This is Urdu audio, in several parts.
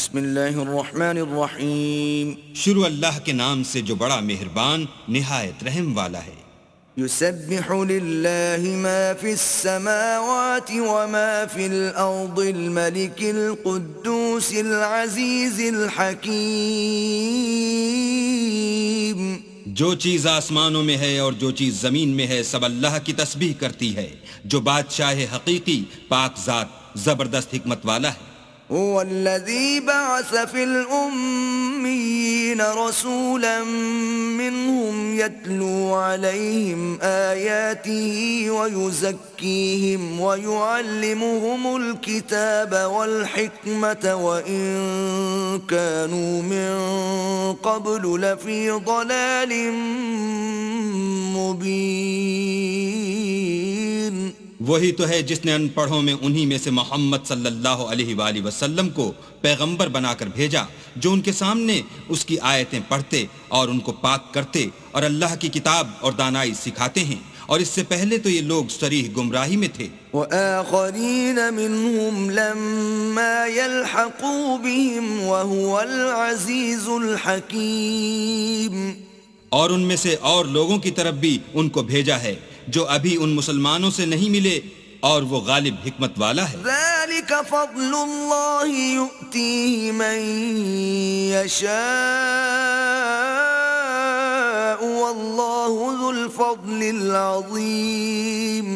بسم اللہ الرحمن الرحیم. شروع اللہ کے نام سے جو بڑا مہربان نہایت رحم والا ہے. یسبح للہ ما فی السماوات وما فی الارض الملک القدوس العزیز الحکیم. جو چیز آسمانوں میں ہے اور جو چیز زمین میں ہے سب اللہ کی تسبیح کرتی ہے، جو بادشاہ حقیقی پاک ذات زبردست حکمت والا ہے. هو الذي بعث في الأميين رسولا منهم يتلو عليهم آياته ويزكيهم ويعلمهم الكتاب والحكمة وإن كانوا من قبل لفي ضلال مبين. وہی تو ہے جس نے ان پڑھوں میں انہی میں سے محمد صلی اللہ علیہ وآلہ وسلم کو پیغمبر بنا کر بھیجا، جو ان کے سامنے اس کی آیتیں پڑھتے اور ان کو پاک کرتے اور اللہ کی کتاب اور دانائی سکھاتے ہیں، اور اس سے پہلے تو یہ لوگ صریح گمراہی میں تھے. وآخرین منهم لما يلحقوا بهم وهو العزیز الحکیم. اور ان میں سے اور لوگوں کی طرف بھی ان کو بھیجا ہے جو ابھی ان مسلمانوں سے نہیں ملے، اور وہ غالب حکمت والا ہے. ذلك فضل اللہ یؤتیہ من یشاء واللہ ذو الفضل العظیم.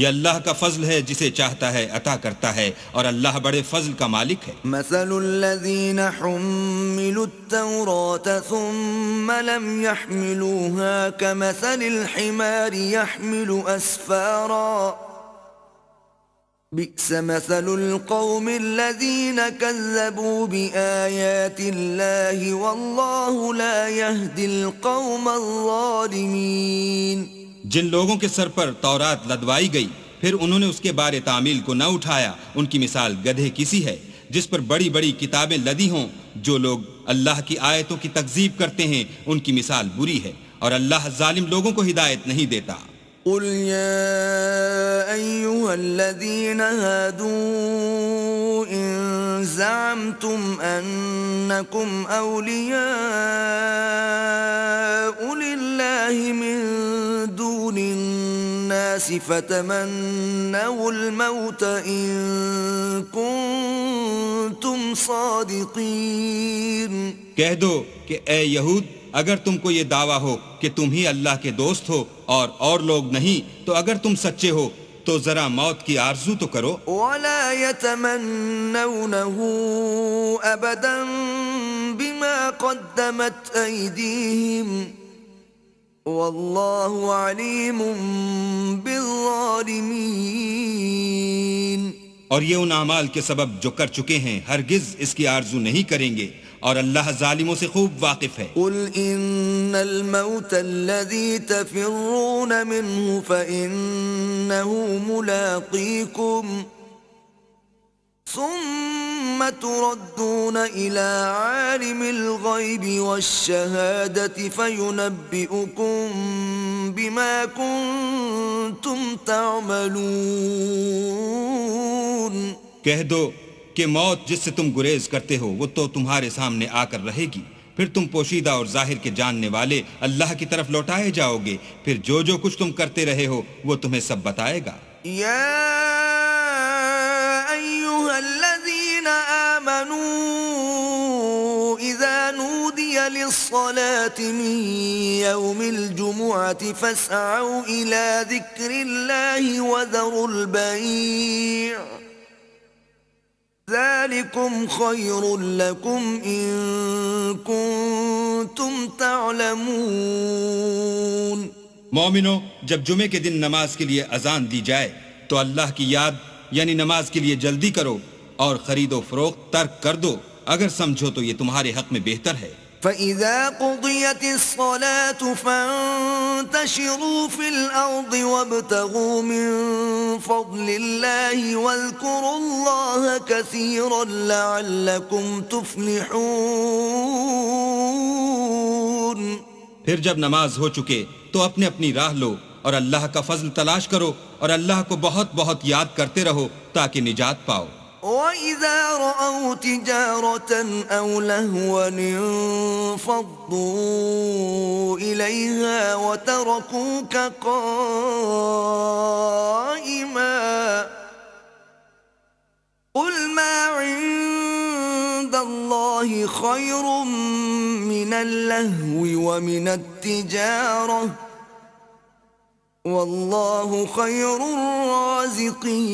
یہ اللہ کا فضل ہے، جسے چاہتا ہے عطا کرتا ہے، اور اللہ بڑے فضل کا مالک ہے. مثل الذین حملوا التوراة ثم لم يحملوها كمثل الحمار يحمل أسفارا بئس مثل القوم الذين كذبوا بآيات الله والله لا يهدي القوم الظالمين. جن لوگوں کے سر پر تورات لدوائی گئی پھر انہوں نے اس کے بارے تعمیل کو نہ اٹھایا، ان کی مثال گدھے کسی ہے جس پر بڑی بڑی کتابیں لدی ہوں. جو لوگ اللہ کی آیتوں کی تکذیب کرتے ہیں ان کی مثال بری ہے، اور اللہ ظالم لوگوں کو ہدایت نہیں دیتا. قل يا أيها الذين هادوا إن زعمتم أنكم أولياء لله من دون الناس فتمنوا الموت إن كنتم صادقين. کہہ دو کہ اے یہود، اگر تم کو یہ دعویٰ ہو کہ تم ہی اللہ کے دوست ہو اور لوگ نہیں، تو اگر تم سچے ہو تو ذرا موت کی آرزو تو کرو. ولا يتمنونه أبدا بما قدمت أيديهم والله عليم بالظالمين. اور یہ ان اعمال کے سبب جو کر چکے ہیں ہرگز اس کی آرزو نہیں کریں گے، اور اللہ ظالموں سے خوب واقف ہے. قل ان الموت الذي تفرون منه فإنه ملاقيكم ثم تردون إلى عالم الغيب والشهادة فينبئكم بما كنتم تعملون. کہہ دو کہ موت جس سے تم گریز کرتے ہو وہ تو تمہارے سامنے آ کر رہے گی، پھر تم پوشیدہ اور ظاہر کے جاننے والے اللہ کی طرف لوٹائے جاؤ گے، پھر جو کچھ تم کرتے رہے ہو وہ تمہیں سب بتائے گا. یا ایھا الذین آمنوا اذا نودی للصلاة من یوم الجمعة فاسعوا الى ذکر اللہ وذروا البیع ذالکم خیر لکم ان کنتم تعلمون. مومنو، جب جمعے کے دن نماز کے لیے اذان دی جائے تو اللہ کی یاد یعنی نماز کے لیے جلدی کرو، اور خرید و فروخت ترک کر دو اگر سمجھو تو یہ تمہارے حق میں بہتر ہے. فَإِذَا قُضِيَتِ الصَّلَاةُ فَانتَشِرُوا فِي الْأَرْضِ وَابْتَغُوا مِن فَضْلِ اللَّهِ وَاذْكُرُوا اللَّهَ كَثِيرًا لَعَلَّكُمْ تُفْلِحُونَ. پھر جب نماز ہو چکے تو اپنی اپنی راہ لو اور اللہ کا فضل تلاش کرو اور اللہ کو بہت بہت یاد کرتے رہو تاکہ نجات پاؤ. وَإِذَا رَأَوْا تِجَارَةً أَوْ لَهْوًا انفَضُّوا إِلَيْهَا وَتَرَكُوكَ قَائِمًا قُلْ مَا عِندَ اللَّهِ خَيْرٌ مِّنَ اللَّهْوِ وَمِنَ التِّجَارَةِ وَاللَّهُ خَيْرُ الرَّازِقِينَ۔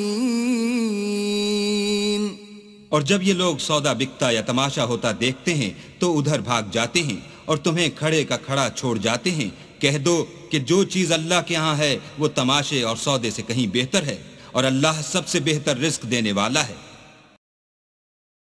اور جب یہ لوگ سودا بکتا یا تماشا ہوتا دیکھتے ہیں تو ادھر بھاگ جاتے ہیں اور تمہیں کھڑے کا کھڑا چھوڑ جاتے ہیں۔ کہہ دو کہ جو چیز اللہ کے ہاں ہے وہ تماشے اور سودے سے کہیں بہتر ہے، اور اللہ سب سے بہتر رزق دینے والا ہے۔